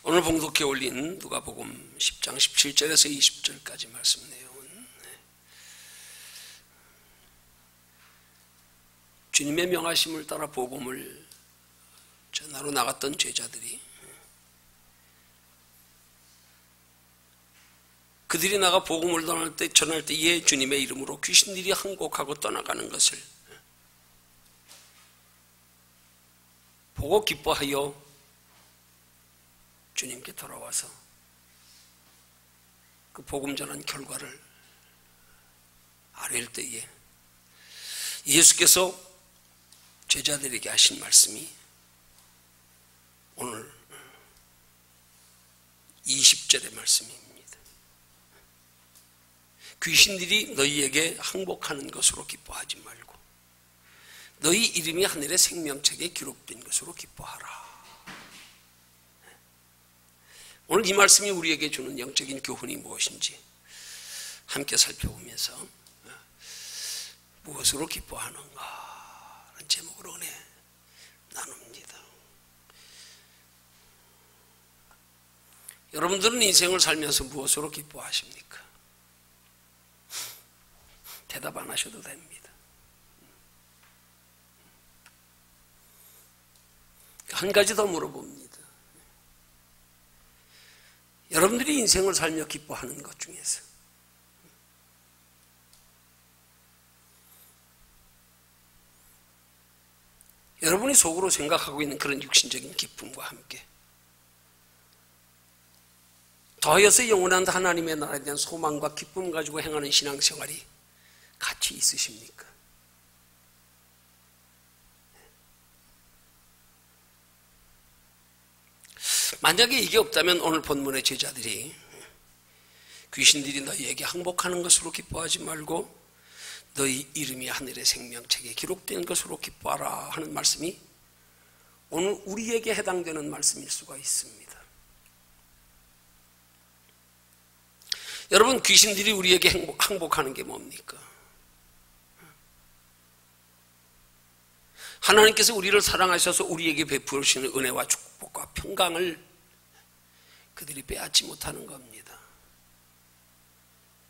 오늘 봉독해 올린 누가복음 10장 17절에서 20절까지 말씀 내용은 주님의 명하심을 따라 복음을 전하러 나갔던 제자들이 그들이 나가 복음을 전할 때에 주님의 이름으로 귀신들이 항복하고 떠나가는 것을 보고 기뻐하여 주님께 돌아와서 그 복음 전한 결과를 아뢰일 때에 예수께서 제자들에게 하신 말씀이 오늘 20절의 말씀입니다. 귀신들이 너희에게 항복하는 것으로 기뻐하지 말고 너희 이름이 하늘의 생명책에 기록된 것으로 기뻐하라. 오늘 이 말씀이 우리에게 주는 영적인 교훈이 무엇인지 함께 살펴보면서 무엇으로 기뻐하는가 라는 제목으로 은혜 나눕니다. 여러분들은 인생을 살면서 무엇으로 기뻐하십니까? 대답 안 하셔도 됩니다. 한 가지 더 물어봅니다. 여러분들이 인생을 살며 기뻐하는 것 중에서 여러분이 속으로 생각하고 있는 그런 육신적인 기쁨과 함께 더하여서 영원한 하나님의 나라에 대한 소망과 기쁨 가지고 행하는 신앙생활이 같이 있으십니까? 만약에 이게 없다면 오늘 본문의 제자들이 귀신들이 너희에게 항복하는 것으로 기뻐하지 말고 너희 이름이 하늘의 생명책에 기록된 것으로 기뻐하라 하는 말씀이 오늘 우리에게 해당되는 말씀일 수가 있습니다. 여러분, 귀신들이 우리에게 항복하는 게 뭡니까? 하나님께서 우리를 사랑하셔서 우리에게 베푸시는 은혜와 축복과 평강을 그들이 빼앗지 못하는 겁니다.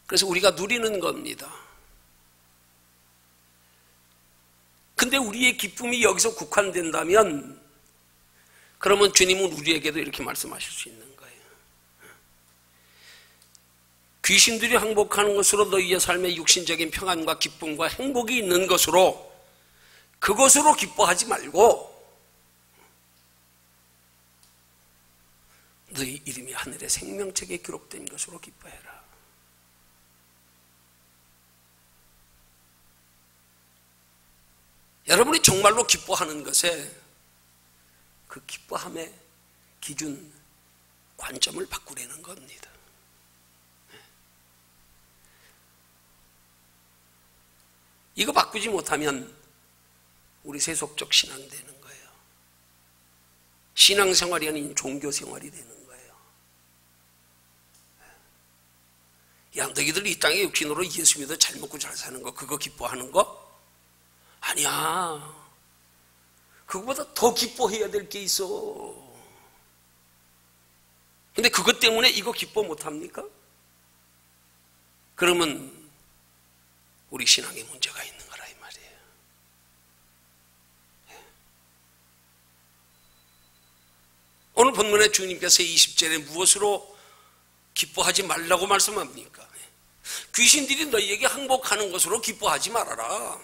그래서 우리가 누리는 겁니다. 근데 우리의 기쁨이 여기서 국한된다면 그러면 주님은 우리에게도 이렇게 말씀하실 수 있는 거예요. 귀신들이 항복하는 것으로 너희의 삶의 육신적인 평안과 기쁨과 행복이 있는 것으로 그것으로 기뻐하지 말고 너희 이름이 하늘의 생명책에 기록된 것으로 기뻐해라. 여러분이 정말로 기뻐하는 것에 그 기뻐함의 기준, 관점을 바꾸려는 겁니다. 이거 바꾸지 못하면 우리 세속적 신앙 되는 거예요. 신앙생활이 아닌 종교생활이 되는 거예요. 야, 너희들 이 땅에 육신으로 예수 믿어 잘 먹고 잘 사는 거 그거 기뻐하는 거? 아니야. 그거보다 더 기뻐해야 될 게 있어. 근데 그것 때문에 이거 기뻐 못합니까? 그러면 우리 신앙에 문제가 있는 거라 이 말이에요. 오늘 본문에 주님께서 20절에 무엇으로 기뻐하지 말라고 말씀합니까? 귀신들이 너희에게 항복하는 것으로 기뻐하지 말아라.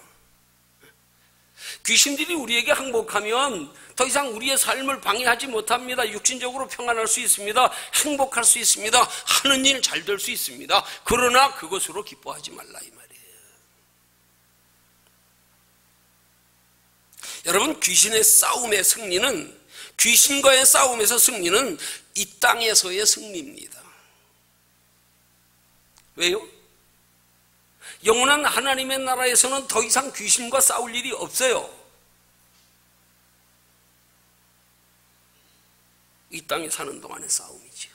귀신들이 우리에게 항복하면 더 이상 우리의 삶을 방해하지 못합니다. 육신적으로 평안할 수 있습니다. 행복할 수 있습니다. 하는 일 잘 될 수 있습니다. 그러나 그것으로 기뻐하지 말라 이 말이에요. 여러분, 귀신과의 싸움에서 승리는 이 땅에서의 승리입니다. 왜요? 영원한 하나님의 나라에서는 더 이상 귀신과 싸울 일이 없어요. 이 땅에 사는 동안의 싸움이죠.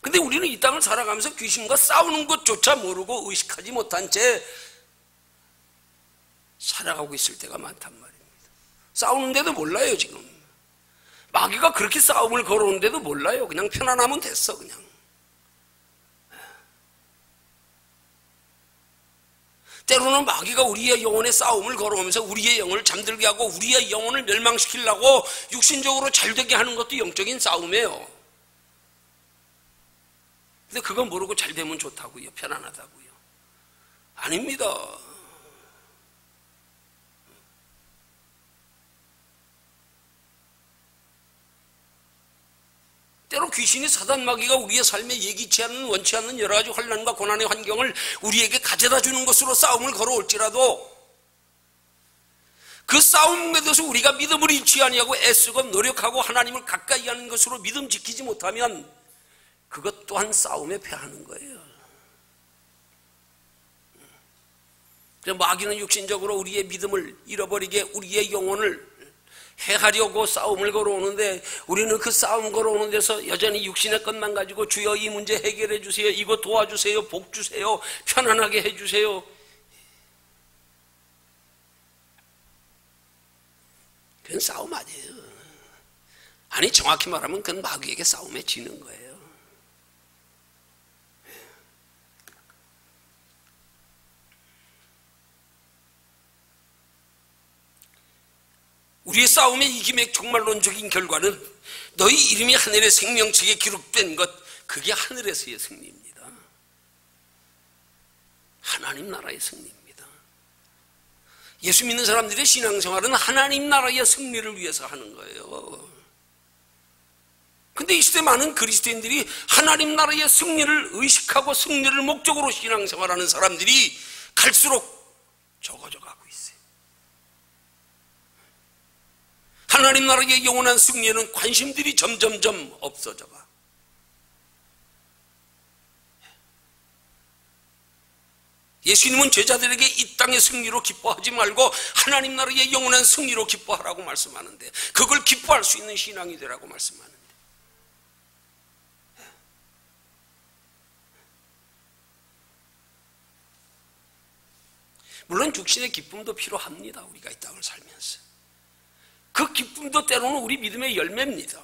근데 우리는 이 땅을 살아가면서 귀신과 싸우는 것조차 모르고 의식하지 못한 채 살아가고 있을 때가 많단 말입니다. 싸우는데도 몰라요. 지금 마귀가 그렇게 싸움을 걸어오는데도 몰라요. 그냥 편안하면 됐어. 그냥 때로는 마귀가 우리의 영혼에 싸움을 걸어오면서 우리의 영혼을 잠들게 하고 우리의 영혼을 멸망시키려고 육신적으로 잘되게 하는 것도 영적인 싸움이에요. 근데 그거 모르고 잘되면 좋다고요, 편안하다고요. 아닙니다. 때로 귀신이 사단 마귀가 우리의 삶에 예기치 않는 원치 않는 여러 가지 환난과 고난의 환경을 우리에게 가져다 주는 것으로 싸움을 걸어올지라도 그 싸움에 대해서 우리가 믿음을 잃지 아니하고 애쓰고 노력하고 하나님을 가까이 하는 것으로 믿음 지키지 못하면 그것 또한 싸움에 패하는 거예요. 그래서 마귀는 육신적으로 우리의 믿음을 잃어버리게 우리의 영혼을 해하려고 싸움을 걸어오는데 우리는 그 싸움 걸어오는 데서 여전히 육신의 것만 가지고 주여 이 문제 해결해 주세요, 이거 도와주세요, 복 주세요, 편안하게 해주세요. 그건 싸움 아니에요. 아니 정확히 말하면 그건 마귀에게 싸움에 지는 거예요. 우리의 싸움의 이김의 종말론적인 결과는 너희 이름이 하늘의 생명책에 기록된 것, 그게 하늘에서의 승리입니다. 하나님 나라의 승리입니다. 예수 믿는 사람들의 신앙생활은 하나님 나라의 승리를 위해서 하는 거예요. 근데 이 시대 많은 그리스도인들이 하나님 나라의 승리를 의식하고 승리를 목적으로 신앙생활하는 사람들이 갈수록 적어져 가고 있어요. 하나님 나라의 영원한 승리에는 관심들이 점점점 없어져 가. 예수님은 제자들에게 이 땅의 승리로 기뻐하지 말고 하나님 나라의 영원한 승리로 기뻐하라고 말씀하는데, 그걸 기뻐할 수 있는 신앙이 되라고 말씀하는데, 물론 육신의 기쁨도 필요합니다. 우리가 이 땅을 살면서 그 기쁨도 때로는 우리 믿음의 열매입니다.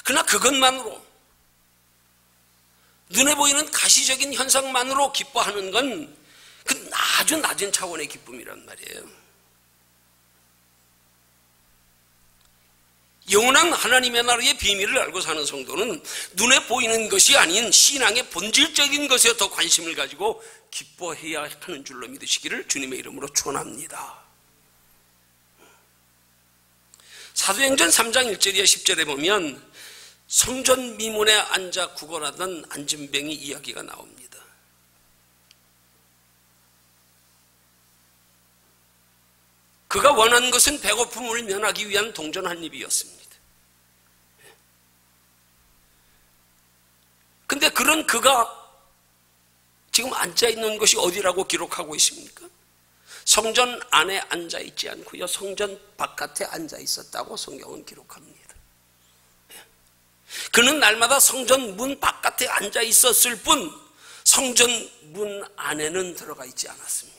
그러나 그것만으로, 눈에 보이는 가시적인 현상만으로 기뻐하는 건 그 아주 낮은 차원의 기쁨이란 말이에요. 영원한 하나님의 나라의 비밀을 알고 사는 성도는 눈에 보이는 것이 아닌 신앙의 본질적인 것에 더 관심을 가지고 기뻐해야 하는 줄로 믿으시기를 주님의 이름으로 축원합니다. 사도행전 3장 1절에 10절에 보면 성전 미문에 앉아 구걸하던 안진뱅이 이야기가 나옵니다. 그가 원한 것은 배고픔을 면하기 위한 동전 한 입이었습니다. 근데 그런 그가 지금 앉아있는 것이 어디라고 기록하고 있습니까? 성전 안에 앉아있지 않고요, 성전 바깥에 앉아있었다고 성경은 기록합니다. 그는 날마다 성전 문 바깥에 앉아있었을 뿐 성전 문 안에는 들어가 있지 않았습니다.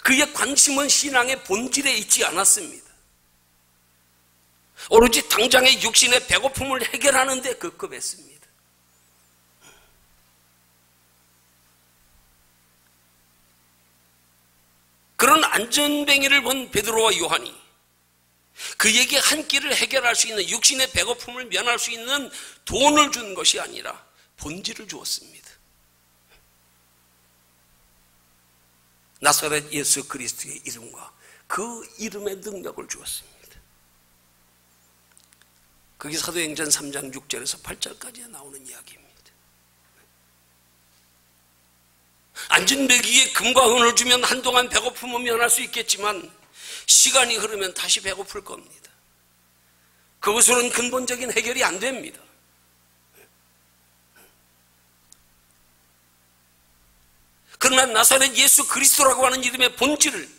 그의 관심은 신앙의 본질에 있지 않았습니다. 오로지 당장의 육신의 배고픔을 해결하는 데 급급했습니다. 그런 안전뱅이를 본 베드로와 요한이 그에게 한 끼를 해결할 수 있는, 육신의 배고픔을 면할 수 있는 돈을 준 것이 아니라 본질을 주었습니다. 나사렛 예수 그리스도의 이름과 그 이름의 능력을 주었습니다. 그게 사도행전 3장 6절에서 8절까지 나오는 이야기입니다. 안진뱅이에 금과 은을 주면 한동안 배고픔은 면할 수 있겠지만 시간이 흐르면 다시 배고플 겁니다. 그것으로는 근본적인 해결이 안 됩니다. 그러나 나사렛 예수 그리스도라고 하는 이름의 본질을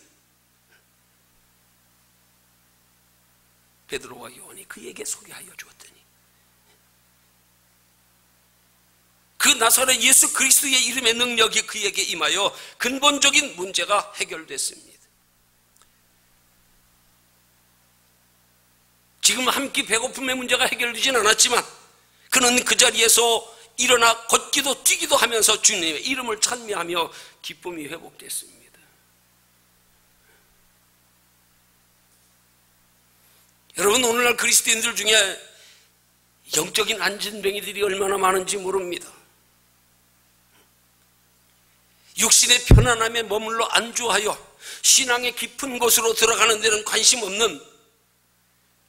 베드로와 요한이 그에게 소개하여 주었더니 그 나사렛 예수 그리스도의 이름의 능력이 그에게 임하여 근본적인 문제가 해결됐습니다. 지금 한 끼 배고픔의 문제가 해결되진 않았지만 그는 그 자리에서 일어나 걷기도 뛰기도 하면서 주님의 이름을 찬미하며 기쁨이 회복됐습니다. 여러분, 오늘날 그리스도인들 중에 영적인 안진뱅이들이 얼마나 많은지 모릅니다. 육신의 편안함에 머물러 안주하여 신앙의 깊은 곳으로 들어가는 데는 관심 없는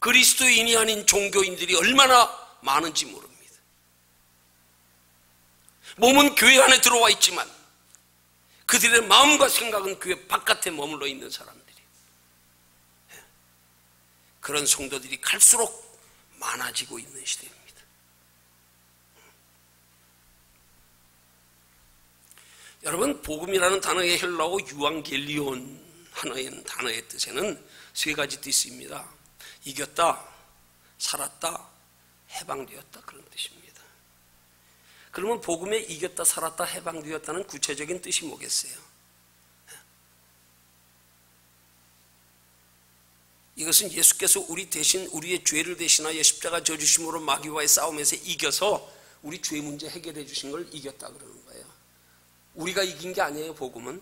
그리스도인이 아닌 종교인들이 얼마나 많은지 모릅니다. 몸은 교회 안에 들어와 있지만 그들의 마음과 생각은 교회 바깥에 머물러 있는 사람들이, 그런 성도들이 갈수록 많아지고 있는 시대입니다. 여러분, 복음이라는 단어의 헬라어 유앙겔리온 하나의 단어의 뜻에는 세 가지 뜻입니다. 이겼다, 살았다, 해방되었다, 그런 뜻입니다. 그러면 복음에 이겼다, 살았다, 해방되었다는 구체적인 뜻이 뭐겠어요? 이것은 예수께서 우리 대신 우리의 죄를 대신하여 십자가 져주심으로 마귀와의 싸움에서 이겨서 우리 죄 문제 해결해 주신 걸 이겼다 그러는 거예요. 우리가 이긴 게 아니에요. 복음은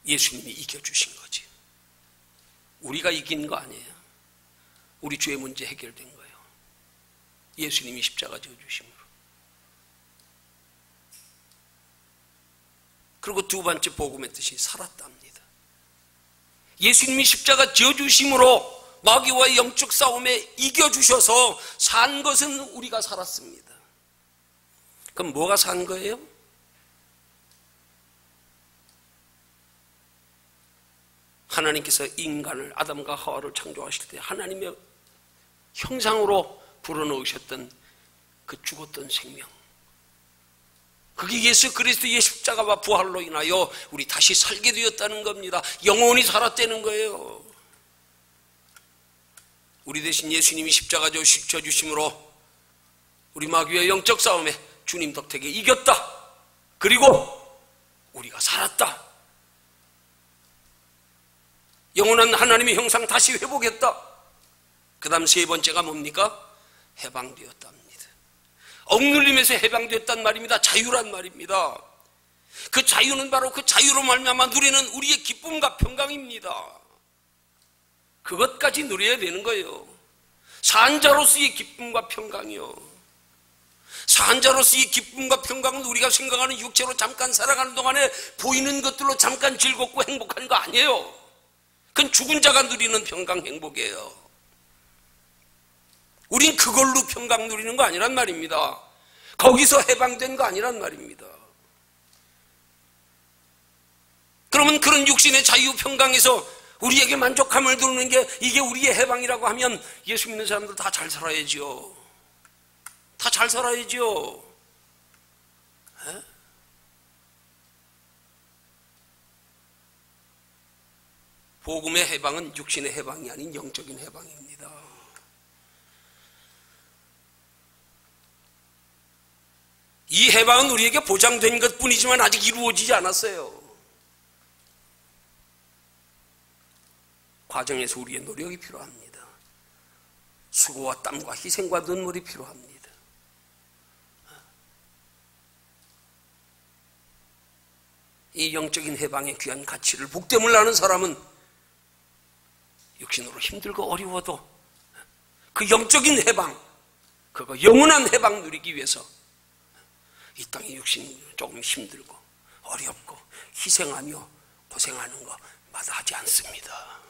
예수님이 이겨주신 거지. 우리가 이긴 거 아니에요. 우리 죄 문제 해결된 거예요. 예수님이 십자가 져주심으로. 그리고 두 번째 복음의 뜻이 살았답니다. 예수님이 십자가 져주심으로 마귀와의 영적 싸움에 이겨주셔서 산 것은 우리가 살았습니다. 그럼 뭐가 산 거예요? 하나님께서 인간을, 아담과 하와를 창조하실 때 하나님의 형상으로 불어넣으셨던 그 죽었던 생명, 그게 예수 그리스도의 십자가와 부활로 인하여 우리 다시 살게 되었다는 겁니다. 영원히 살았다는 거예요. 우리 대신 예수님이 십자가 져주심으로 우리 마귀의 영적 싸움에 주님 덕택에 이겼다. 그리고 우리가 살았다. 영원한 하나님의 형상 다시 회복했다. 그 다음 세 번째가 뭡니까? 해방되었답니다. 억눌림에서 해방되었단 말입니다. 자유란 말입니다. 그 자유는 바로 그 자유로 말미암아 누리는 우리의 기쁨과 평강입니다. 그것까지 누려야 되는 거예요. 산자로서의 기쁨과 평강이요. 산자로서의 기쁨과 평강은 우리가 생각하는 육체로 잠깐 살아가는 동안에 보이는 것들로 잠깐 즐겁고 행복한 거 아니에요. 그건 죽은 자가 누리는 평강, 행복이에요. 우린 그걸로 평강 누리는 거 아니란 말입니다. 거기서 해방된 거 아니란 말입니다. 그러면 그런 육신의 자유 평강에서 우리에게 만족함을 누리는 게 이게 우리의 해방이라고 하면 예수 믿는 사람들 다 잘 살아야죠. 다 잘 살아야죠. 에? 복음의 해방은 육신의 해방이 아닌 영적인 해방입니다. 이 해방은 우리에게 보장된 것뿐이지만 아직 이루어지지 않았어요. 과정에서 우리의 노력이 필요합니다. 수고와 땀과 희생과 눈물이 필요합니다. 이 영적인 해방의 귀한 가치를 복됨을 아는 사람은 육신으로 힘들고 어려워도 그 영적인 해방, 그거 영원한 해방 누리기 위해서 이 땅의 육신 조금 힘들고 어렵고 희생하며 고생하는 거 마다하지 않습니다.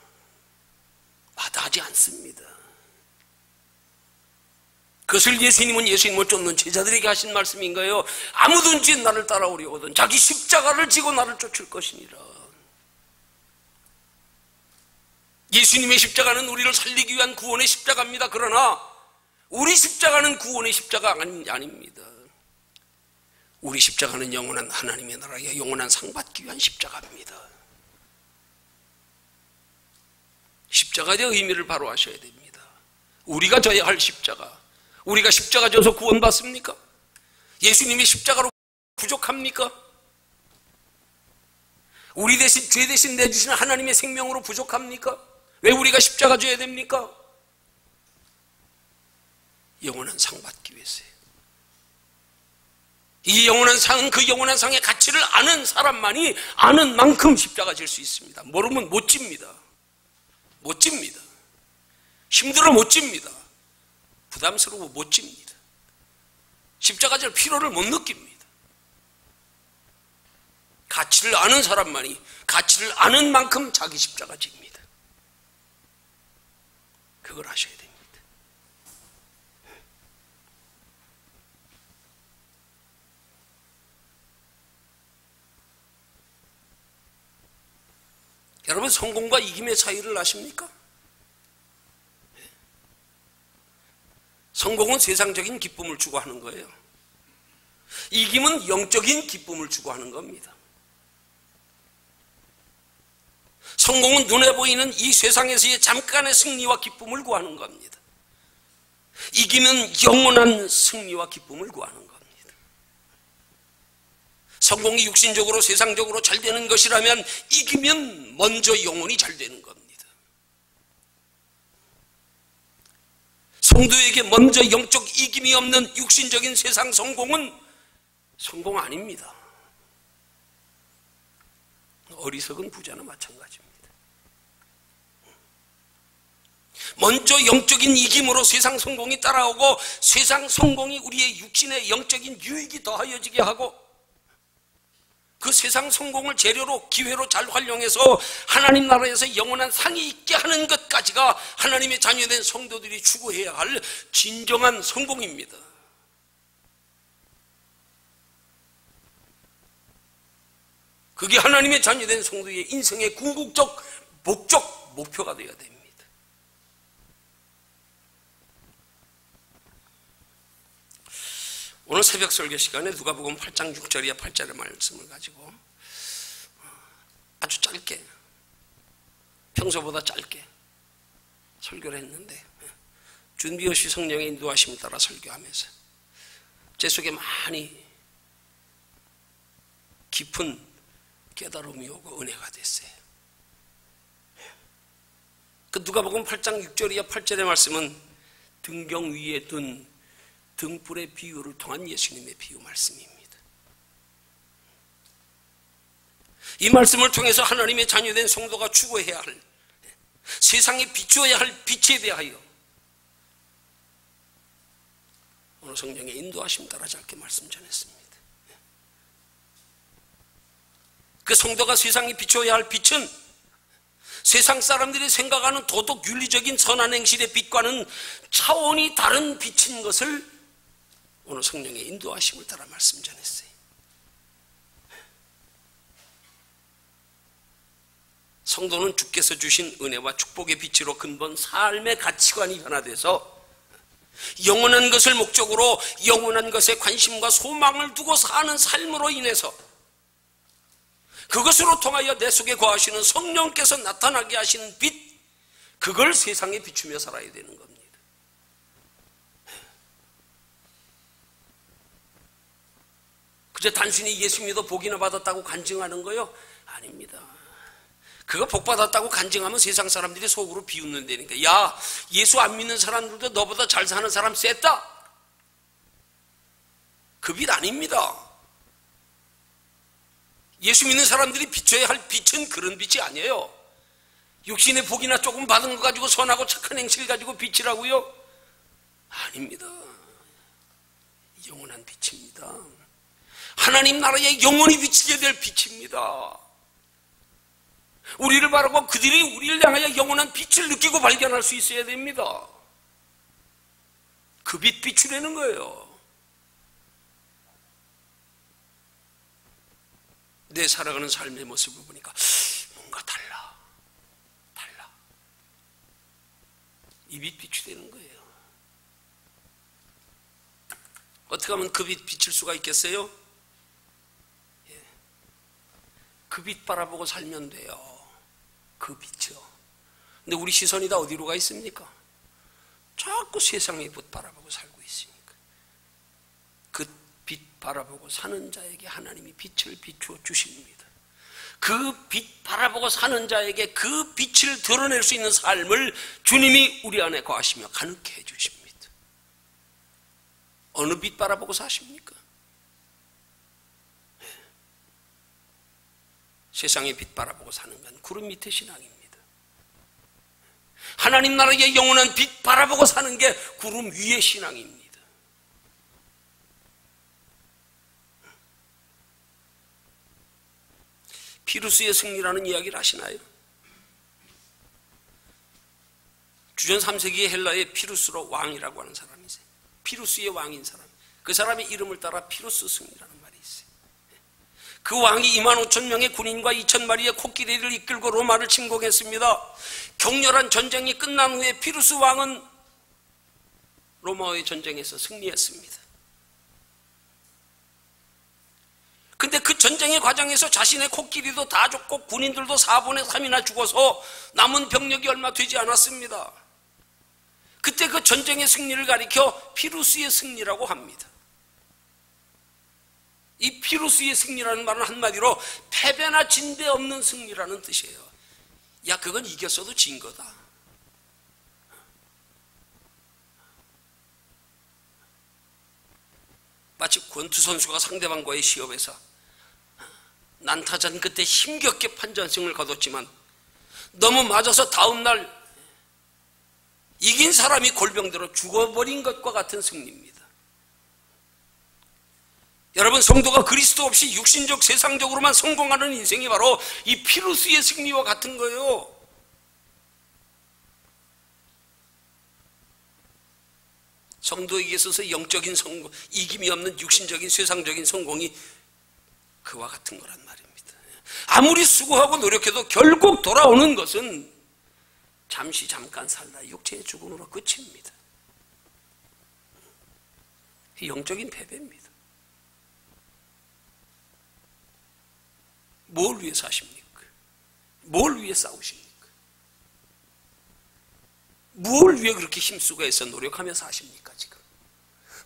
마다하지 않습니다. 그것을 예수님을 쫓는 제자들에게 하신 말씀인 거예요. 아무든지 나를 따라오려거든 자기 십자가를 지고 나를 쫓을 것이니라. 예수님의 십자가는 우리를 살리기 위한 구원의 십자가입니다. 그러나 우리 십자가는 구원의 십자가 아닙니다. 우리 십자가는 영원한 하나님의 나라에 영원한 상 받기 위한 십자가입니다. 십자가의 의미를 바로 아셔야 됩니다. 우리가 져야 할 십자가, 우리가 십자가 져서 구원받습니까? 예수님이 십자가로 부족합니까? 우리 대신, 죄 대신 내주시는 하나님의 생명으로 부족합니까? 왜 우리가 십자가 져야 됩니까? 영원한 상 받기 위해서요. 이 영원한 상은 그 영원한 상의 가치를 아는 사람만이 아는 만큼 십자가 질 수 있습니다. 모르면 못 집니다. 못 집니다. 힘들어 못 집니다. 부담스러워 못 집니다. 십자가 질 필요를 못 느낍니다. 가치를 아는 사람만이 가치를 아는 만큼 자기 십자가 집니다. 그걸 아셔야 됩니다. 여러분, 성공과 이김의 차이를 아십니까? 성공은 세상적인 기쁨을 추구하는 거예요. 이김은 영적인 기쁨을 추구하는 겁니다. 성공은 눈에 보이는 이 세상에서의 잠깐의 승리와 기쁨을 구하는 겁니다. 이김은 영원한 승리와 기쁨을 구하는 겁니다. 성공이 육신적으로 세상적으로 잘 되는 것이라면 이기면 먼저 영혼이 잘 되는 겁니다. 성도에게 먼저 영적 이김이 없는 육신적인 세상 성공은 성공 아닙니다. 어리석은 부자나 마찬가지입니다. 먼저 영적인 이김으로 세상 성공이 따라오고 세상 성공이 우리의 육신의 영적인 유익이 더하여지게 하고 그 세상 성공을 재료로 기회로 잘 활용해서 하나님 나라에서 영원한 상이 있게 하는 것까지가 하나님의 자녀된 성도들이 추구해야 할 진정한 성공입니다. 그게 하나님의 자녀된 성도의 인생의 궁극적 목적, 목표가 되어야 됩니다. 오늘 새벽 설교 시간에 누가복음 8장 6절이야 8절의 말씀을 가지고 아주 짧게, 평소보다 짧게 설교를 했는데 준비 없이 성령의 인도하심을 따라 설교하면서 제 속에 많이 깊은 깨달음이 오고 은혜가 됐어요. 그 누가복음 8장 6절이야 8절의 말씀은 등경 위에 둔 등불의 비유를 통한 예수님의 비유 말씀입니다. 이 말씀을 통해서 하나님의 자녀된 성도가 추구해야 할, 세상에 비추어야 할 빛에 대하여 오늘 성령의 인도하심 따라 짧게 말씀 전했습니다. 그 성도가 세상에 비추어야 할 빛은 세상 사람들이 생각하는 도덕 윤리적인 선한 행실의 빛과는 차원이 다른 빛인 것을 오늘 성령의 인도하심을 따라 말씀 전했어요. 성도는 주께서 주신 은혜와 축복의 빛으로 근본 삶의 가치관이 변화돼서 영원한 것을 목적으로 영원한 것에 관심과 소망을 두고 사는 삶으로 인해서 그것으로 통하여 내 속에 거하시는 성령께서 나타나게 하시는 빛, 그걸 세상에 비추며 살아야 되는 겁니다. 그저 단순히 예수 믿어 복이나 받았다고 간증하는 거요? 아닙니다. 그거 복 받았다고 간증하면 세상 사람들이 속으로 비웃는다니까. 야, 예수 안 믿는 사람들도 너보다 잘 사는 사람 셌다. 그 빛 아닙니다. 예수 믿는 사람들이 비춰야 할 빛은 그런 빛이 아니에요. 육신의 복이나 조금 받은 거 가지고 선하고 착한 행실 가지고 빛이라고요? 아닙니다. 영원한 빛입니다. 하나님 나라에 영원히 비치게 될 빛입니다. 우리를 바라고 그들이 우리를 향하여 영원한 빛을 느끼고 발견할 수 있어야 됩니다. 그 빛 비추려는 거예요. 내 살아가는 삶의 모습을 보니까 뭔가 달라. 이 빛 비추되는 거예요. 어떻게 하면 그 빛 비칠 수가 있겠어요? 그 빛 바라보고 살면 돼요. 그 빛이요. 근데 우리 시선이 다 어디로 가 있습니까? 자꾸 세상의 빛 바라보고 살고 있으니까. 그 빛 바라보고 사는 자에게 하나님이 빛을 비추어 주십니다. 그 빛 바라보고 사는 자에게 그 빛을 드러낼 수 있는 삶을 주님이 우리 안에 거하시며 가능케 해주십니다. 어느 빛 바라보고 사십니까? 세상의 빛 바라보고 사는 건 구름 밑에 신앙입니다. 하나님 나라의 영원한 빛 바라보고 사는 게 구름 위의 신앙입니다. 피루스의 승리라는 이야기를 아시나요? 주전 3세기의 헬라의 피루스로 왕이라고 하는 사람이 있어요. 피루스의 왕인 사람. 그 사람의 이름을 따라 피루스 승리라는 말이 있어요. 그 왕이 25,000명의 군인과 2,000마리의 코끼리를 이끌고 로마를 침공했습니다. 격렬한 전쟁이 끝난 후에 피루스 왕은 로마의 전쟁에서 승리했습니다. 근데 그 전쟁의 과정에서 자신의 코끼리도 다 죽고 군인들도 4분의 3이나 죽어서 남은 병력이 얼마 되지 않았습니다. 그때 그 전쟁의 승리를 가리켜 피루스의 승리라고 합니다. 이 피루스의 승리라는 말은 한마디로 패배나 진배 없는 승리라는 뜻이에요. 야, 그건 이겼어도 진 거다. 마치 권투 선수가 상대방과의 시합에서 난타전 그때 힘겹게 판정승을 거뒀지만 너무 맞아서 다음날 이긴 사람이 골병들어 죽어버린 것과 같은 승리입니다. 여러분, 성도가 그리스도 없이 육신적 세상적으로만 성공하는 인생이 바로 이 피루스의 승리와 같은 거예요. 성도에게 있어서 영적인 성공, 이김이 없는 육신적인 세상적인 성공이 그와 같은 거란 말입니다. 아무리 수고하고 노력해도 결국 돌아오는 것은 잠시 잠깐 살다 육체의 죽음으로 끝입니다. 영적인 패배입니다. 뭘 위해 사십니까? 뭘 위해 싸우십니까? 뭘 위해 그렇게 힘쓰고 애써 노력하며 사십니까 지금?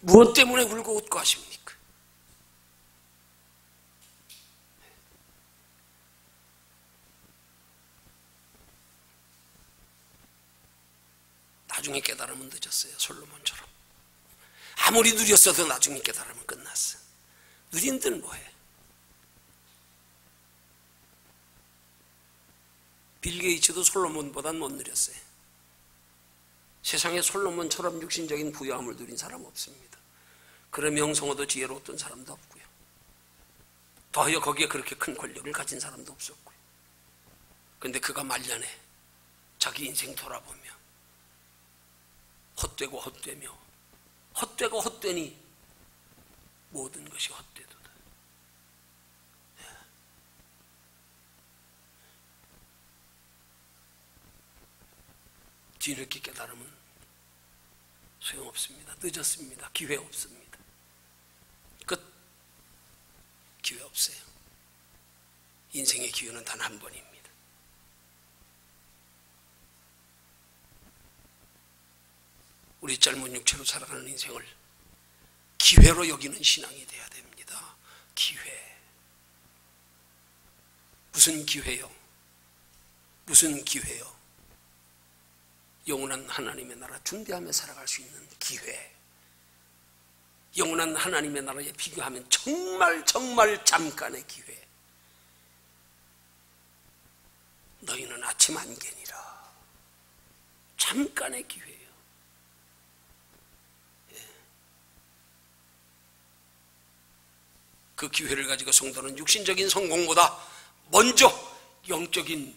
무엇 때문에 울고 웃고 하십니까? 나중에 깨달으면 늦었어요. 솔로몬처럼. 아무리 누렸어도 나중에 깨달으면 끝났어. 누린들 뭐해? 빌 게이츠도 솔로몬보단 못 누렸어요. 세상에 솔로몬처럼 육신적인 부유함을 누린 사람 없습니다. 그런 명성어도 지혜로웠던 사람도 없고요. 더하여 거기에 그렇게 큰 권력을 가진 사람도 없었고요. 그런데 그가 말년에 자기 인생 돌아보며 헛되고 헛되며 헛되고 헛되니 모든 것이 헛되도다. 뒤늦게 깨달으면 소용없습니다. 늦었습니다. 기회 없습니다. 끝. 기회 없어요. 인생의 기회는 단 한 번입니다. 우리 짧은 육체로 살아가는 인생을 기회로 여기는 신앙이 돼야 됩니다. 기회. 무슨 기회요? 무슨 기회요? 영원한 하나님의 나라 준비하며 살아갈 수 있는 기회. 영원한 하나님의 나라에 비교하면 정말 잠깐의 기회. 너희는 아침 안개니라. 잠깐의 기회예요. 그 기회를 가지고 성도는 육신적인 성공보다 먼저 영적인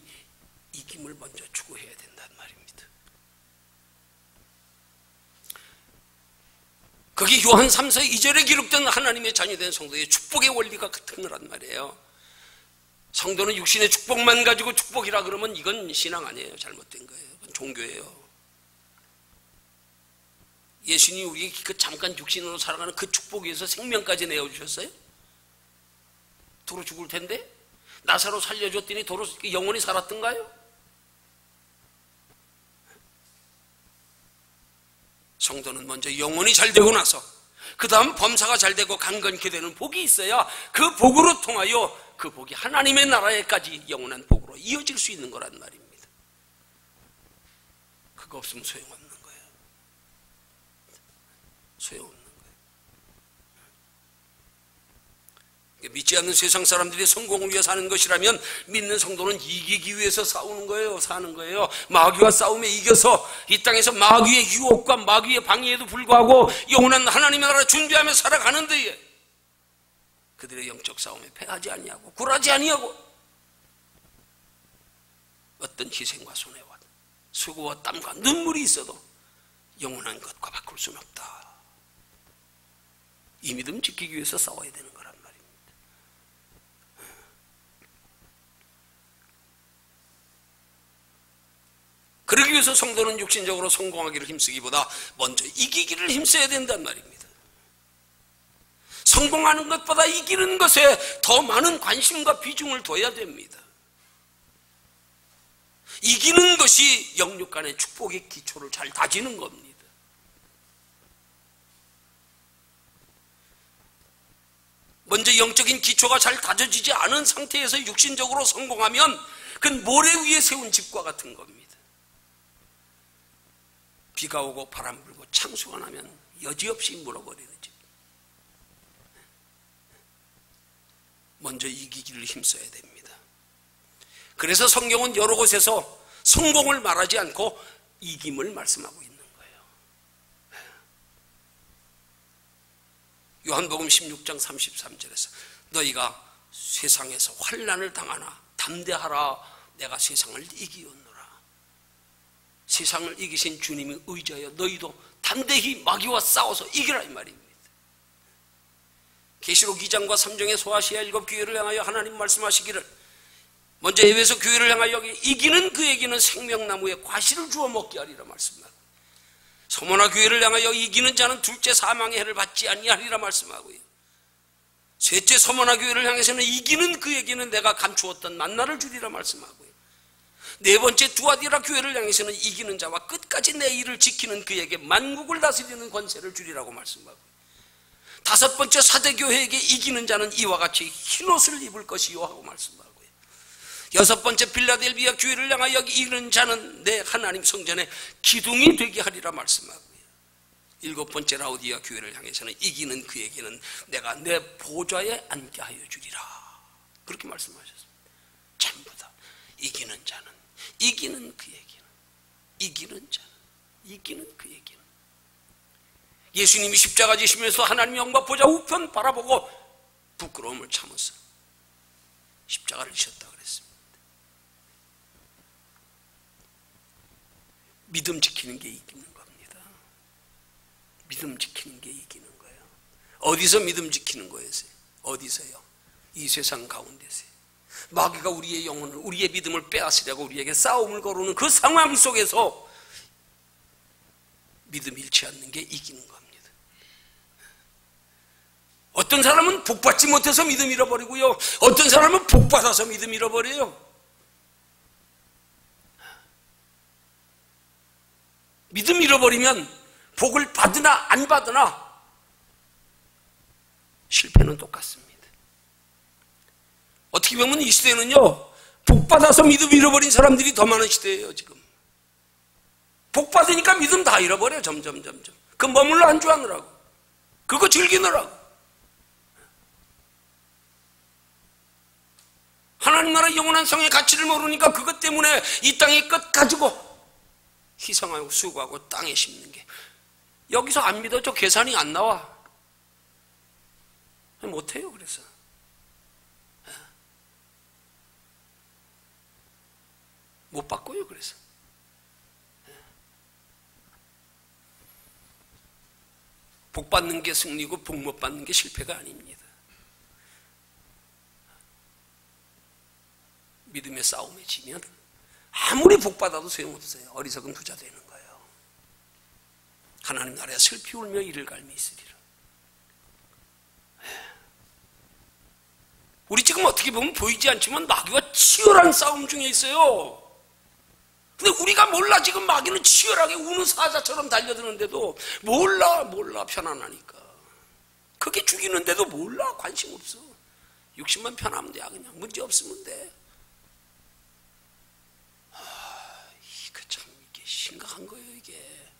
이김을 먼저 추구해야 된단 말입니다. 거기 요한 3서 2절에 기록된 하나님의 자녀된 성도의 축복의 원리가 같은 거란 말이에요. 성도는 육신의 축복만 가지고 축복이라 그러면 이건 신앙 아니에요. 잘못된 거예요. 그건 종교예요. 예수님이 우리에게 그 잠깐 육신으로 살아가는 그 축복 위해서 생명까지 내어주셨어요? 도로 죽을 텐데? 나사로 살려줬더니 도로 영원히 살았던가요? 성도는 먼저 영혼이 잘 되고 나서 그 다음 범사가 잘 되고 강건케 되는 복이 있어야 그 복으로 통하여 그 복이 하나님의 나라에까지 영원한 복으로 이어질 수 있는 거란 말입니다. 그거 없으면 소용없는 거예요. 소용없는 거예요. 믿지 않는 세상 사람들이 성공을 위해 사는 것이라면 믿는 성도는 이기기 위해서 싸우는 거예요. 사는 거예요. 마귀와 싸움에 이겨서 이 땅에서 마귀의 유혹과 마귀의 방해에도 불구하고 영원한 하나님의 나라 준비하며 살아가는 데에 그들의 영적 싸움에 패하지 아니하고 굴하지 아니하고 어떤 희생과 손해와 수고와 땀과 눈물이 있어도 영원한 것과 바꿀 수는 없다. 이 믿음 지키기 위해서 싸워야 되는 거란 말입니다. 그러기 위해서 성도는 육신적으로 성공하기를 힘쓰기보다 먼저 이기기를 힘써야 된단 말입니다. 성공하는 것보다 이기는 것에 더 많은 관심과 비중을 둬야 됩니다. 이기는 것이 영육 간의 축복의 기초를 잘 다지는 겁니다. 먼저 영적인 기초가 잘 다져지지 않은 상태에서 육신적으로 성공하면 그건 모래 위에 세운 집과 같은 겁니다. 비가 오고 바람 불고 창수가 나면 여지없이 물어버리는 집. 먼저 이기기를 힘써야 됩니다. 그래서 성경은 여러 곳에서 성공을 말하지 않고 이김을 말씀하고 있는 거예요. 요한복음 16장 33절에서 너희가 세상에서 환난을 당하나 담대하라 내가 세상을 이기었노라. 세상을 이기신 주님이 의지하여 너희도 담대히 마귀와 싸워서 이기라 이 말입니다. 계시록 2장과 3장의 소아시아 7교회를 향하여 하나님 말씀하시기를 먼저 에베소 교회를 향하여 이기는 그에게는 생명나무의 과실을 주어 먹게 하리라 말씀하고 서머나 교회를 향하여 이기는 자는 둘째 사망의 해를 받지 아니하리라 말씀하고요. 셋째 서머나 교회를 향해서는 이기는 그에게는 내가 감추었던 만나를 주리라 말씀하고요. 네 번째 두아디라 교회를 향해서는 이기는 자와 끝까지 내 일을 지키는 그에게 만국을 다스리는 권세를 주리라고 말씀하고 다섯 번째 사대교회에게 이기는 자는 이와 같이 흰옷을 입을 것이요 하고 말씀하고요. 여섯 번째 빌라델비아 교회를 향하여 이기는 자는 내 하나님 성전에 기둥이 되게 하리라 말씀하고요. 일곱 번째 라우디아 교회를 향해서는 이기는 그에게는 내가 내 보좌에 앉게 하여 주리라 그렇게 말씀하셨습니다. 전부 다 이기는 자는 이기는 그에게는 이기는 자는 이기는 그에게는 예수님이 십자가 지시면서 하나님 영광 보좌 우편 바라보고 부끄러움을 참으서 십자가를 지셨다 그랬습니다. 믿음 지키는 게 이기는 겁니다. 믿음 지키는 게 이기는 거예요. 어디서 믿음 지키는 거였어요? 어디서요? 이 세상 가운데서요. 마귀가 우리의 영혼을 우리의 믿음을 빼앗으려고 우리에게 싸움을 걸어오는 그 상황 속에서 믿음 잃지 않는 게 이기는 겁니다. 어떤 사람은 복받지 못해서 믿음 잃어버리고요 어떤 사람은 복받아서 믿음 잃어버려요. 믿음 잃어버리면 복을 받으나 안 받으나 실패는 똑같습니다. 어떻게 보면 이 시대는요 복받아서 믿음 잃어버린 사람들이 더 많은 시대예요. 지금 복받으니까 믿음 다 잃어버려. 점점 그 머물러 안주하느라고 그거 즐기느라고 하나님 나라 영원한 성의 가치를 모르니까 그것 때문에 이 땅의 끝 가지고 희생하고 수고하고 땅에 심는 게 여기서 안 믿어져 계산이 안 나와. 못해요. 그래서 못 바꿔요. 그래서 복 받는 게 승리고 복 못 받는 게 실패가 아닙니다. 믿음의 싸움에 지면 아무리 복 받아도 소용없어요. 어리석은 부자 되는 거예요. 하나님 나라에 슬피 울며 이를 갈미 있으리라. 우리 지금 어떻게 보면 보이지 않지만 마귀와 치열한 싸움 중에 있어요. 근데 우리가 몰라. 지금 마귀는 치열하게 우는 사자처럼 달려드는데도 몰라 편안하니까. 그게 죽이는데도 몰라. 관심 없어. 육신만 편하면 돼. 그냥 문제 없으면 돼. 이거 참 이게 심각한 거예요. 이게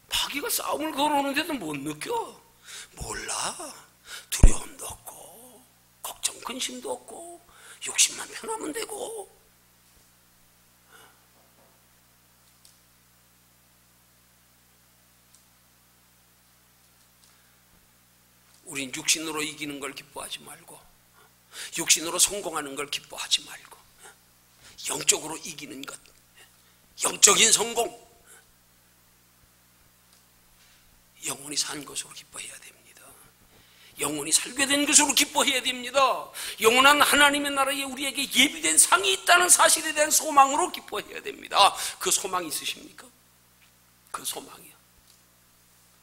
마귀가 싸움을 걸어오는데도 못 느껴. 몰라. 두려움도 없고 걱정 근심도 없고 욕심만 편하면 되고. 우린 육신으로 이기는 걸 기뻐하지 말고 육신으로 성공하는 걸 기뻐하지 말고 영적으로 이기는 것, 영적인 성공, 영원히 산 것으로 기뻐해야 됩니다. 영원히 살게 된 것으로 기뻐해야 됩니다. 영원한 하나님의 나라에 우리에게 예비된 상이 있다는 사실에 대한 소망으로 기뻐해야 됩니다. 그 소망이 있으십니까? 그 소망이요.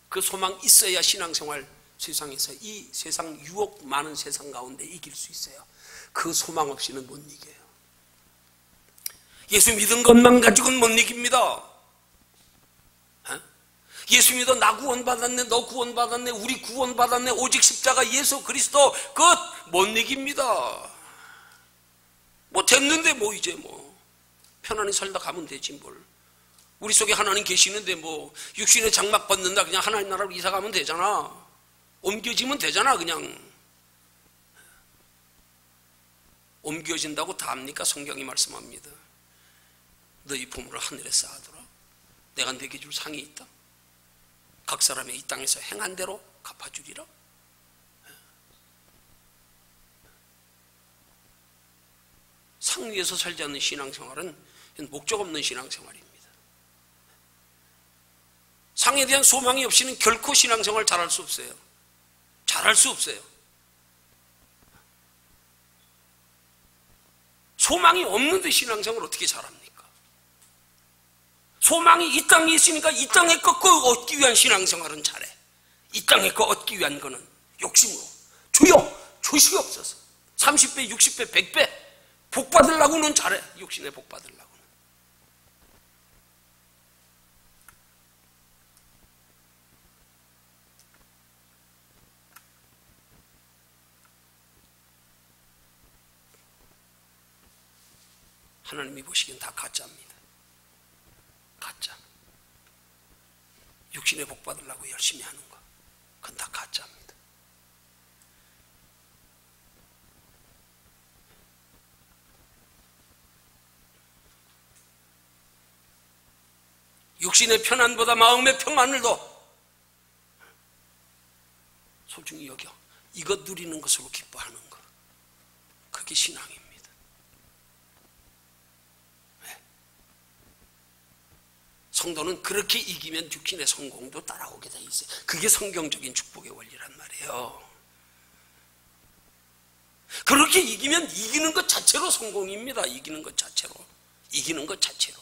그 소망 있어야 신앙생활 세상에서 이 세상 유혹 많은 세상 가운데 이길 수 있어요. 그 소망 없이는 못 이겨요. 예수 믿은 것만 가지고는 못 이깁니다. 예수 믿어 나 구원받았네, 너 구원받았네, 우리 구원받았네, 오직 십자가 예수 그리스도 그것 못 이깁니다. 뭐 됐는데 뭐 이제 뭐 편안히 살다 가면 되지 뭘. 우리 속에 하나님 계시는데 뭐 육신의 장막 벗는다 그냥 하나님 나라로 이사 가면 되잖아. 옮겨지면 되잖아. 그냥 옮겨진다고 다 합니까? 성경이 말씀합니다. 너희 보물을 하늘에 쌓아두라. 내가 네게 줄 상이 있다. 각 사람의 이 땅에서 행한 대로 갚아주리라. 상 위에서 살지 않는 신앙생활은 목적 없는 신앙생활입니다. 상에 대한 소망이 없이는 결코 신앙생활 잘할 수 없어요. 잘할 수 없어요. 소망이 없는데 신앙생활을 어떻게 잘합니까? 소망이 이 땅에 있으니까 이 땅의 것 얻기 위한 신앙생활은 잘해. 이 땅의 것 얻기 위한 거는 욕심으로 주여 주시옵소서 30배 60배 100배 복 받으려고는 잘해. 육신에 복 받으려고는. 하나님이 보시기엔 다 가짜입니다. 가짜. 육신에 복 받으려고 열심히 하는 거, 그건 다 가짜입니다. 육신의 편안보다 마음의 평안을 더 소중히 여겨 이것 누리는 것으로 기뻐하는 것, 그게 신앙입니다. 성도는 그렇게 이기면 육신의 성공도 따라오게 돼 있어요. 그게 성경적인 축복의 원리란 말이에요. 그렇게 이기면 이기는 것 자체로 성공입니다. 이기는 것 자체로. 이기는 것 자체로.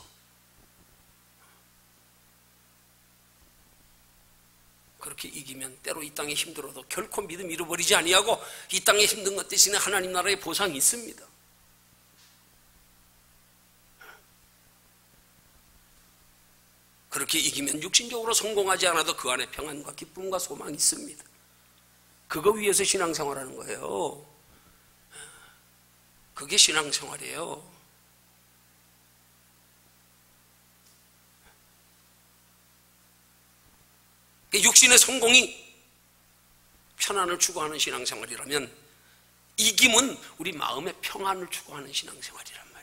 그렇게 이기면 때로 이 땅에 힘들어도 결코 믿음 잃어버리지 아니하고 이 땅에 힘든 것 대신에 하나님 나라의 보상이 있습니다. 그렇게 이기면 육신적으로 성공하지 않아도 그 안에 평안과 기쁨과 소망이 있습니다. 그거 위해서 신앙생활하는 거예요. 그게 신앙생활이에요. 육신의 성공이 편안을 추구하는 신앙생활이라면 이김은 우리 마음의 평안을 추구하는 신앙생활이란 말이에요.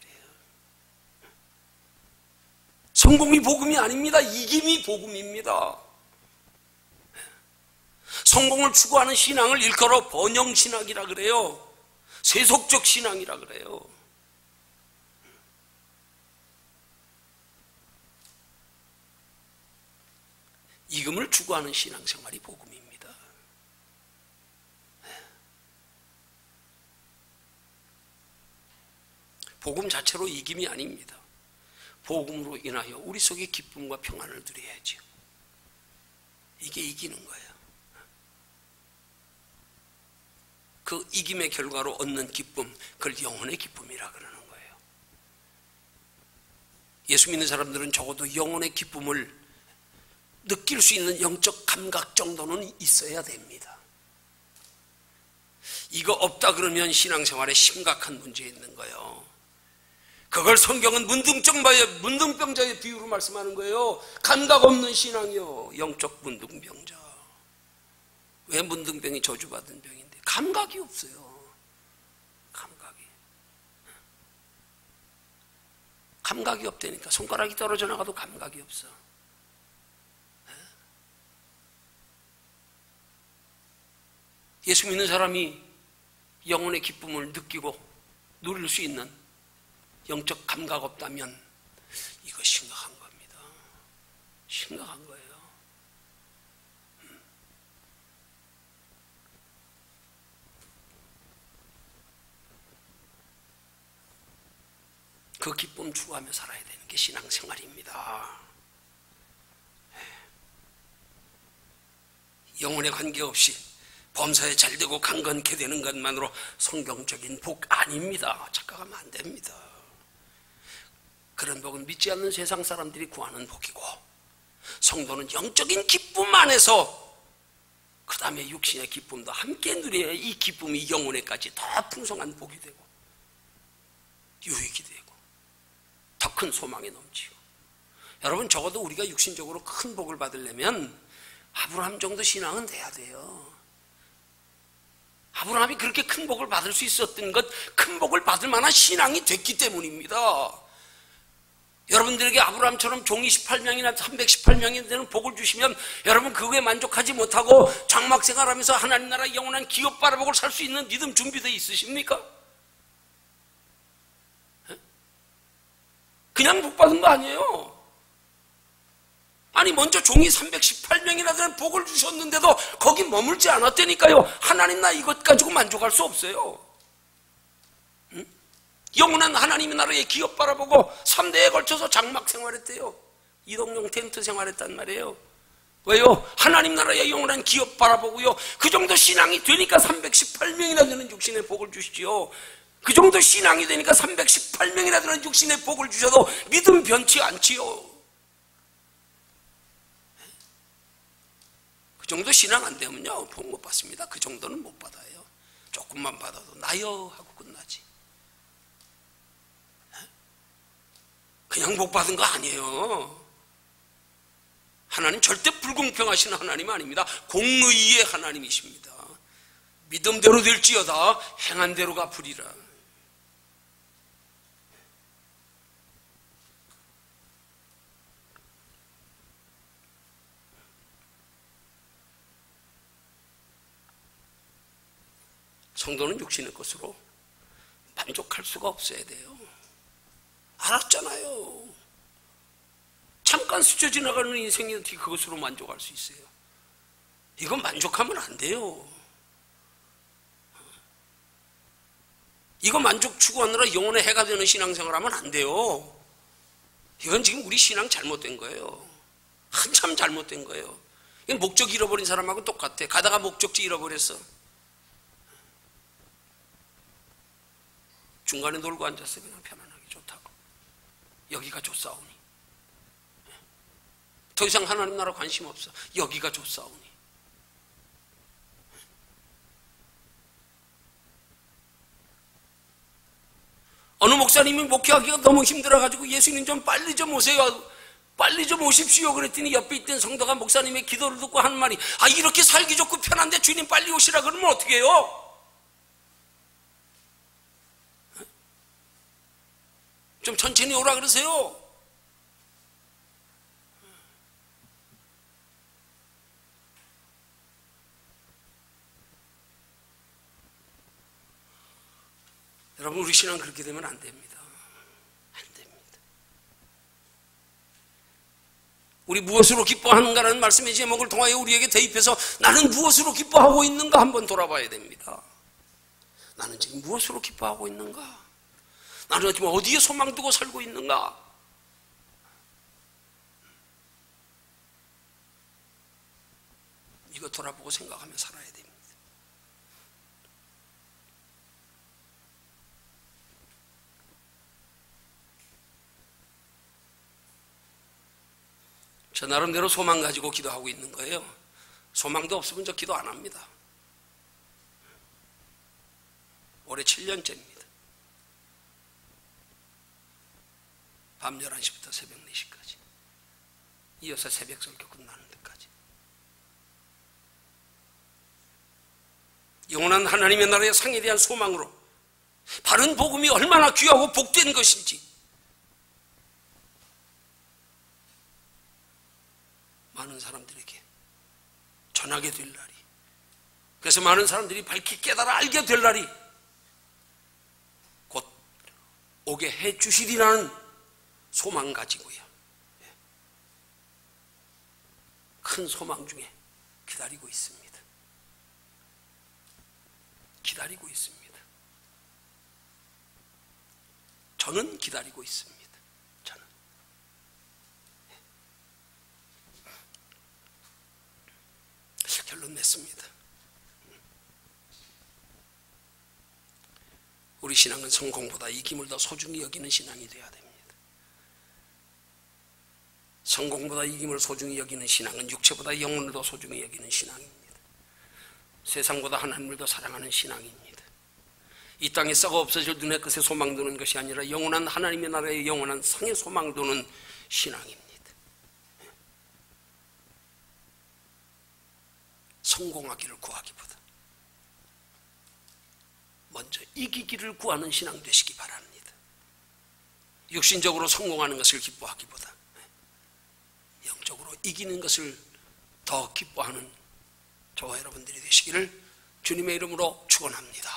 성공이 복음이 아닙니다. 이김이 복음입니다. 성공을 추구하는 신앙을 일컬어 번영신학이라 그래요. 세속적 신앙이라 그래요. 이금을 추구하는 신앙생활이 복음입니다. 복음 자체로 이김이 아닙니다. 복음으로 인하여 우리 속에 기쁨과 평안을 누려야죠. 이게 이기는 거예요. 그 이김의 결과로 얻는 기쁨, 그걸 영혼의 기쁨이라 그러는 거예요. 예수 믿는 사람들은 적어도 영혼의 기쁨을 느낄 수 있는 영적 감각 정도는 있어야 됩니다. 이거 없다 그러면 신앙생활에 심각한 문제 있는 거예요. 그걸 성경은 문둥병자의 비유로 말씀하는 거예요. 감각 없는 신앙이요. 영적 문둥병자. 왜 문둥병이 저주받은 병인데? 감각이 없어요. 감각이 없다니까. 손가락이 떨어져 나가도 감각이 없어. 예수 믿는 사람이 영혼의 기쁨을 느끼고 누릴 수 있는 영적 감각 없다면 이거 심각한 겁니다. 심각한 거예요. 그 기쁨 추구하며 살아야 되는 게 신앙생활입니다. 영혼에 관계없이 범사에 잘되고 강건케 되는 것만으로 성경적인 복 아닙니다. 착각하면 안 됩니다. 그런 복은 믿지 않는 세상 사람들이 구하는 복이고, 성도는 영적인 기쁨 안에서 그 다음에 육신의 기쁨도 함께 누려야 이 기쁨이 영혼에까지 더 풍성한 복이 되고 유익이 되고 더 큰 소망이 넘치고. 여러분, 적어도 우리가 육신적으로 큰 복을 받으려면 아브라함 정도 신앙은 돼야 돼요. 아브라함이 그렇게 큰 복을 받을 수 있었던 것, 큰 복을 받을 만한 신앙이 됐기 때문입니다. 여러분들에게 아브라함처럼 종이 18명이나 318명이 되는 복을 주시면 여러분 그거에 만족하지 못하고 장막 생활하면서 하나님 나라 영원한 기업 바라복을 살 수 있는 믿음 준비되어 있으십니까? 그냥 복 받은 거 아니에요. 아니, 먼저 종이 318명이나 되는 복을 주셨는데도 거기 머물지 않았다니까요. 하나님 나 이것 가지고 만족할 수 없어요. 영원한 하나님의 나라의 기업 바라보고 3대에 걸쳐서 장막 생활했대요. 이동용 텐트 생활했단 말이에요. 왜요? 하나님 나라의 영원한 기업 바라보고요. 그 정도 신앙이 되니까 318명이나 되는 육신의 복을 주시지요. 그 정도 신앙이 되니까 318명이나 되는 육신의 복을 주셔도 믿음 변치 않지요. 그 정도 신앙 안 되면요, 복 못 받습니다. 그 정도는 못 받아요. 조금만 받아도 나요 하고 끝나지. 그냥 복 받은 거 아니에요. 하나님 절대 불공평하신 하나님 아닙니다. 공의의 하나님이십니다. 믿음대로 될지어다 행한 대로 갚으리라. 성도는 육신의 것으로 만족할 수가 없어야 돼요. 알았잖아요. 잠깐 스쳐 지나가는 인생이 어떻게 그것으로 만족할 수 있어요? 이건 만족하면 안 돼요. 이거 만족 추구하느라 영혼의 해가 되는 신앙생활하면 안 돼요. 이건 지금 우리 신앙 잘못된 거예요. 한참 잘못된 거예요. 이건 목적 잃어버린 사람하고 똑같아. 가다가 목적지 잃어버렸어. 중간에 놀고 앉았어요. 그냥 편안하게 좋다고. 여기가 좋사오니. 더 이상 하나님 나라 관심 없어. 여기가 좋사오니. 어느 목사님이 목회하기가 너무 힘들어가지고 예수님 좀 빨리 좀 오세요. 빨리 좀 오십시오. 그랬더니 옆에 있던 성도가 목사님의 기도를 듣고 한 말이, 아, 이렇게 살기 좋고 편한데 주님 빨리 오시라 그러면 어떻게 해요? 좀 천천히 오라 그러세요. 여러분, 우리 신앙 그렇게 되면 안 됩니다. 안 됩니다. 우리 무엇으로 기뻐하는가라는 말씀의 제목을 통하여 우리에게 대입해서 나는 무엇으로 기뻐하고 있는가 한번 돌아봐야 됩니다. 나는 지금 무엇으로 기뻐하고 있는가? 나는 지금 어디에 소망 두고 살고 있는가? 이거 돌아보고 생각하며 살아야 됩니다. 저 나름대로 소망 가지고 기도하고 있는 거예요. 소망도 없으면 저 기도 안 합니다. 올해 7년째입니다. 밤 11시부터 새벽 4시까지 이어서 새벽 설교 끝나는 데까지 영원한 하나님의 나라의 상에 대한 소망으로 바른 복음이 얼마나 귀하고 복된 것인지 많은 사람들에게 전하게 될 날이, 그래서 많은 사람들이 밝히 깨달아 알게 될 날이 곧 오게 해 주시리라는 소망 가지고요, 큰 소망 중에 기다리고 있습니다. 기다리고 있습니다. 저는 기다리고 있습니다. 저는. 결론 냈습니다. 우리 신앙은 성공보다 이김을 더 소중히 여기는 신앙이 되어야 됩니다. 성공보다 이김을 소중히 여기는 신앙은 육체보다 영혼을 더 소중히 여기는 신앙입니다. 세상보다 하나님을 더 사랑하는 신앙입니다. 이 땅에 썩어 없어질 눈의 끝에 소망 두는 것이 아니라 영원한 하나님의 나라의 영원한 상에 소망 두는 신앙입니다. 성공하기를 구하기보다 먼저 이기기를 구하는 신앙 되시기 바랍니다. 육신적으로 성공하는 것을 기뻐하기보다 영적으로 이기는 것을 더 기뻐하는 저와 여러분들이 되시기를 주님의 이름으로 축원합니다.